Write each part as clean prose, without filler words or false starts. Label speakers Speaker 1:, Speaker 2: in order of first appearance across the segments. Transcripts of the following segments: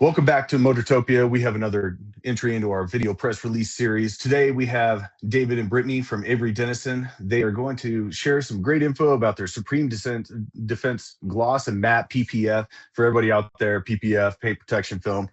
Speaker 1: Welcome back to Motortopia. We have another entry into our video press release series. Today we have David and Brittany from Avery Dennison. They are going to share some great info about their Supreme Defense Gloss and Matte PPF. For everybody out there, PPF, paint protection film.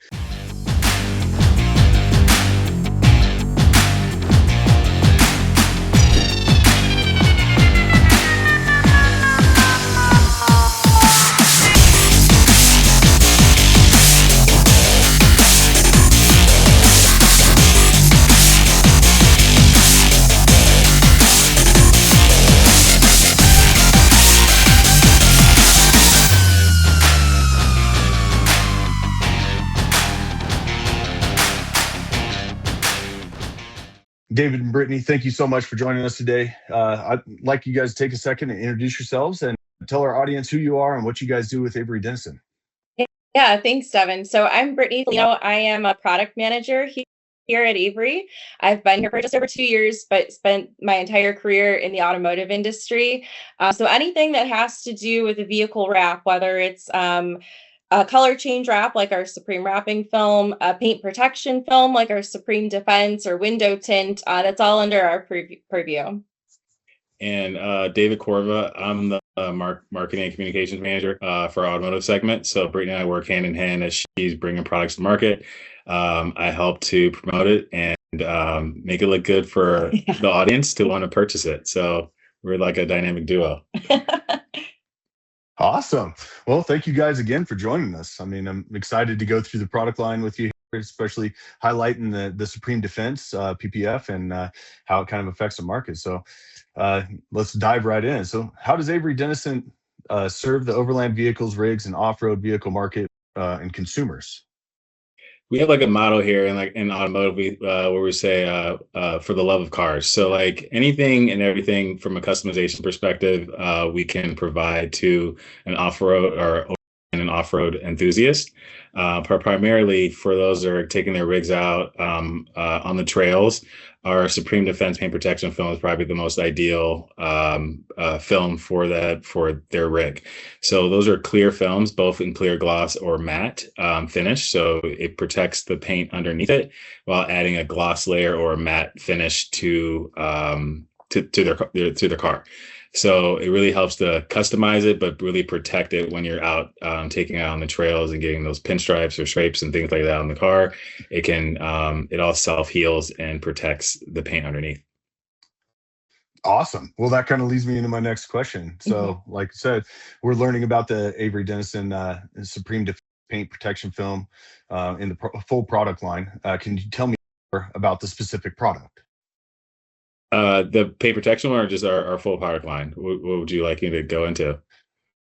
Speaker 1: David and Brittany, thank you so much for joining us today. I'd like you guys to take a second and introduce yourselves and tell our audience who you are and what you guys do with Avery Dennison.
Speaker 2: Yeah, thanks, Devin. So I'm Brittany. I am a product manager here at Avery. I've been here for just over 2 years, but spent my entire career in the automotive industry. So anything that has to do with a vehicle wrap, whether it's a color change wrap like our Supreme wrapping film, a paint protection film like our Supreme Defense, or window tint, that's all under our purview.
Speaker 3: And David Corva, I'm the marketing and communications manager for our automotive segment. So Brittany and I work hand in hand as she's bringing products to market. I help to promote it and make it look good for the audience to want to purchase it. So we're like a dynamic duo.
Speaker 1: Awesome. Well, thank you guys again for joining us. I mean, I'm excited to go through the product line with you, especially highlighting the Supreme Defense PPF and how it kind of affects the market. So let's dive right in. So how does Avery Dennison serve the overland vehicles, rigs, and off-road vehicle market and consumers?
Speaker 3: We have like a motto here in automotive where we say for the love of cars. So like anything and everything from a customization perspective, we can provide to an off-road or an off-road enthusiast. Primarily for those that are taking their rigs out on the trails, our Supreme Defense paint protection film is probably the most ideal film for their rig. So those are clear films, both in clear gloss or matte finish. So it protects the paint underneath it while adding a gloss layer or a matte finish to their car. So it really helps to customize it, but really protect it when you're out taking it out on the trails and getting those pinstripes or scrapes and things like that on the car. It can it all self-heals and protects the paint underneath.
Speaker 1: Awesome. Well, that kind of leads me into my next question. So like I said, we're learning about the Avery Dennison Supreme paint protection film in the full product line. Can you tell me more about the specific product?
Speaker 3: The paint protection one or just our full product line? What would you like me to go into?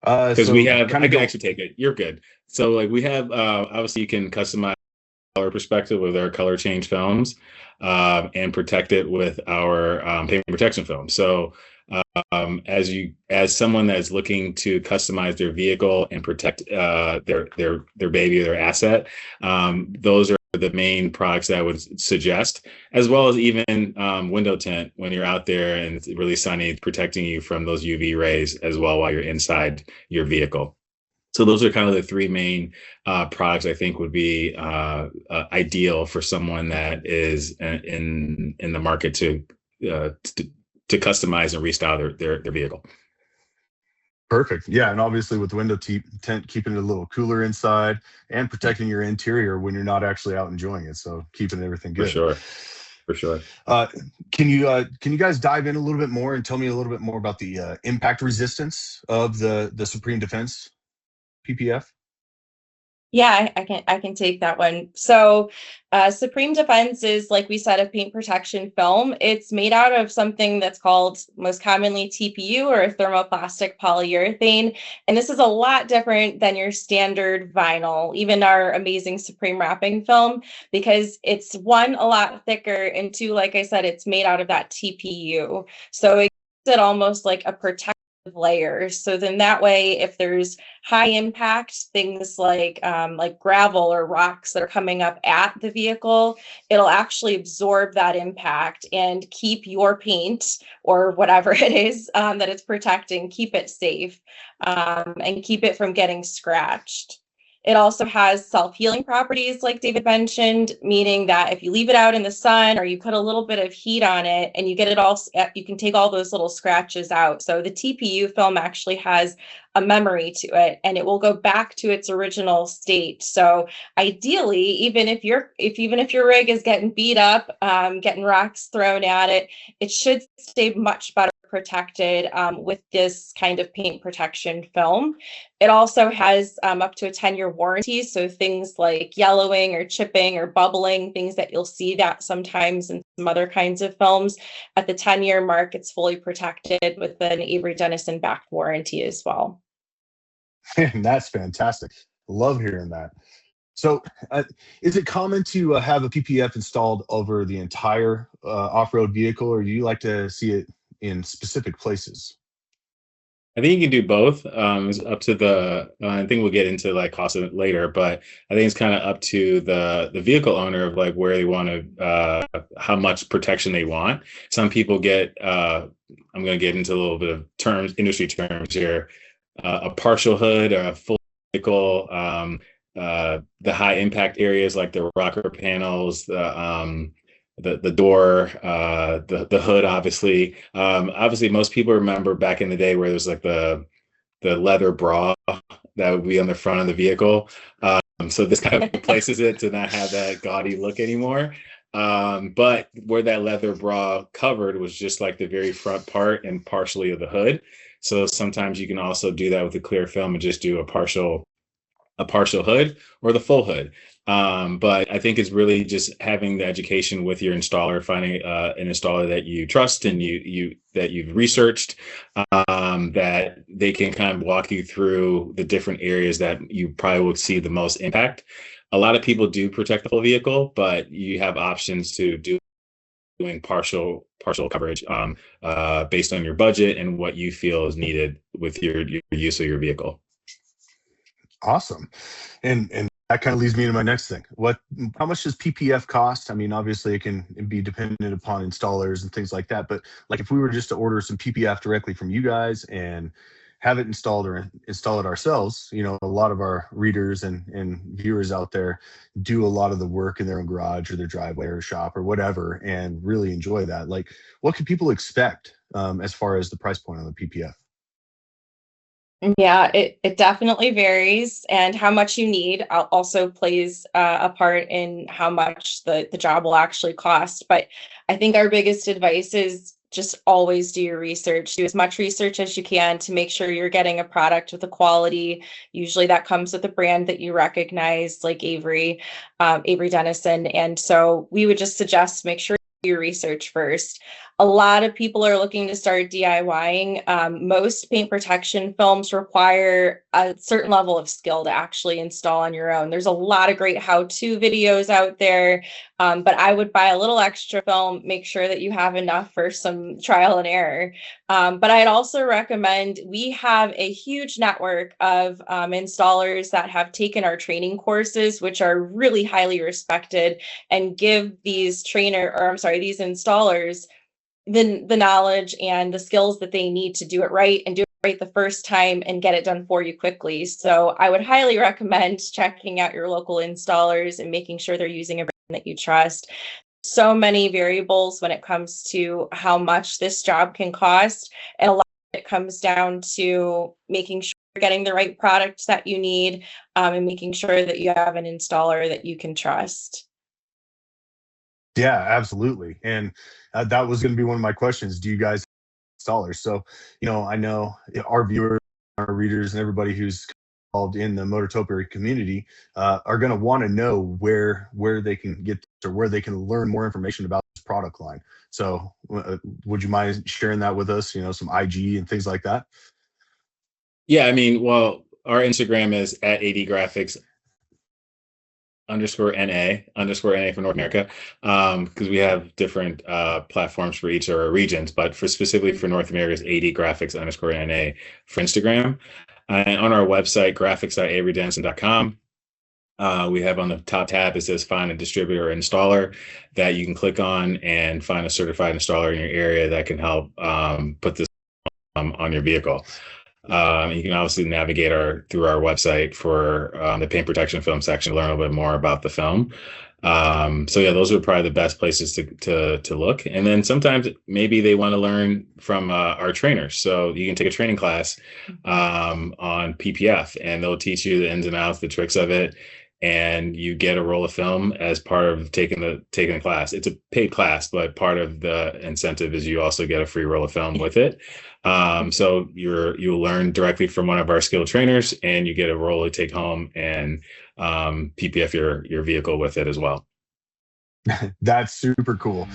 Speaker 3: Because
Speaker 1: So
Speaker 3: we have,
Speaker 1: kind
Speaker 3: I
Speaker 1: of
Speaker 3: can
Speaker 1: go.
Speaker 3: actually take it. You're good. So like we have, obviously you can customize color perspective with our color change films and protect it with our paint protection film. So as someone that's looking to customize their vehicle and protect their baby or their asset, those are the main products that I would suggest, as well as even window tint when you're out there and it's really sunny, protecting you from those UV rays as well while you're inside your vehicle. So those are kind of the three main products I think would be ideal for someone that is in the market to customize and restyle their vehicle.
Speaker 1: Perfect. Yeah, and obviously with window tint, keeping it a little cooler inside and protecting your interior when you're not actually out enjoying it. So keeping everything good.
Speaker 3: For sure.
Speaker 1: Can you guys dive in a little bit more and tell me a little bit more about the impact resistance of the Supreme Defense PPF?
Speaker 2: Yeah, I can take that one. So Supreme Defense is, like we said, a paint protection film. It's made out of something that's called most commonly TPU, or thermoplastic polyurethane. And this is a lot different than your standard vinyl, even our amazing Supreme wrapping film, because it's one, a lot thicker, and two, like I said, it's made out of that TPU. So it gives it almost like a protective layers. So then that way, if there's high impact things like gravel or rocks that are coming up at the vehicle, it'll actually absorb that impact and keep your paint or whatever it is that it's protecting, keep it safe and keep it from getting scratched. It also has self-healing properties, like David mentioned, meaning that if you leave it out in the sun or you put a little bit of heat on it and you get it all, you can take all those little scratches out. So the TPU film actually has a memory to it, and it will go back to its original state. So ideally, even if your rig is getting beat up, getting rocks thrown at it, it should stay much better protected with this kind of paint protection film. It also has up to a 10-year warranty, so things like yellowing or chipping or bubbling, things that you'll see that sometimes in some other kinds of films, at the 10-year mark, it's fully protected with an Avery Dennison back warranty as well.
Speaker 1: And that's fantastic. Love hearing that. So, is it common to have a PPF installed over the entire off-road vehicle, or do you like to see it in specific places?
Speaker 3: I think you can do both. It's up to the, I think we'll get into like cost of it later, but I think it's kind of up to the vehicle owner of like where they want to, how much protection they want. Some people get, I'm going to get into a little bit of terms, industry terms here, a partial hood or a full vehicle, the high impact areas like the rocker panels, the door, the hood, obviously. Obviously, most people remember back in the day where there's like the leather bra that would be on the front of the vehicle. So this kind of replaces it to not have that gaudy look anymore. But where that leather bra covered was just like the very front part and partially of the hood. So sometimes you can also do that with a clear film and just do a partial hood or the full hood. But I think it's really just having the education with your installer, finding an installer that you trust and that you've researched, that they can kind of walk you through the different areas that you probably will see the most impact. A lot of people do protect the whole vehicle, but you have options to doing partial coverage based on your budget and what you feel is needed with your use of your vehicle.
Speaker 1: Awesome. And that kind of leads me to my next thing. How much does PPF cost? I mean, obviously it can be dependent upon installers and things like that, but like if we were just to order some PPF directly from you guys and have it installed or install it ourselves, you know, a lot of our readers and viewers out there do a lot of the work in their own garage or their driveway or shop or whatever, and really enjoy that. Like, what can people expect as far as the price point on the PPF?
Speaker 2: Yeah, it definitely varies, and how much you need also plays a part in how much the job will actually cost. But I think our biggest advice is just always do your research. Do as much research as you can to make sure you're getting a product with a quality. Usually that comes with a brand that you recognize, like Avery Dennison. And so we would just suggest make sure you do your research first. A lot of people are looking to start DIYing. Most paint protection films require a certain level of skill to actually install on your own. There's a lot of great how-to videos out there, but I would buy a little extra film, make sure that you have enough for some trial and error. But I'd also recommend, we have a huge network of installers that have taken our training courses, which are really highly respected, and give these these installers the knowledge and the skills that they need to do it right and do it right the first time and get it done for you quickly. So I would highly recommend checking out your local installers and making sure they're using a brand that you trust. So many variables when it comes to how much this job can cost, and a lot of it comes down to making sure you're getting the right product that you need, and making sure that you have an installer that you can trust.
Speaker 1: Yeah, absolutely. And that was going to be one of my questions. Do you guys installers? So, you know, I know our viewers, our readers, and everybody who's involved in the Motortopia community are going to want to know where they can get or where they can learn more information about this product line. So, would you mind sharing that with us? You know, some IG and things like that.
Speaker 3: Yeah, I mean, well, our Instagram is at ADgraphics _NA for North America, because we have different platforms for each of our regions, but specifically for North America is ADgraphics _NA for Instagram. And on our website, graphics.averydennison.com, we have on the top tab, it says find a distributor or installer, that you can click on and find a certified installer in your area that can help put this on your vehicle. You can obviously navigate through our website for the paint protection film section to learn a little bit more about the film. So yeah, those are probably the best places to look. And then sometimes maybe they want to learn from our trainers. So you can take a training class on PPF, and they'll teach you the ins and outs, the tricks of it, and you get a roll of film as part of taking the class. It's a paid class, but part of the incentive is you also get a free roll of film with it. So you'll learn directly from one of our skilled trainers, and you get a roll to take home and PPF your vehicle with it as well.
Speaker 1: That's super cool.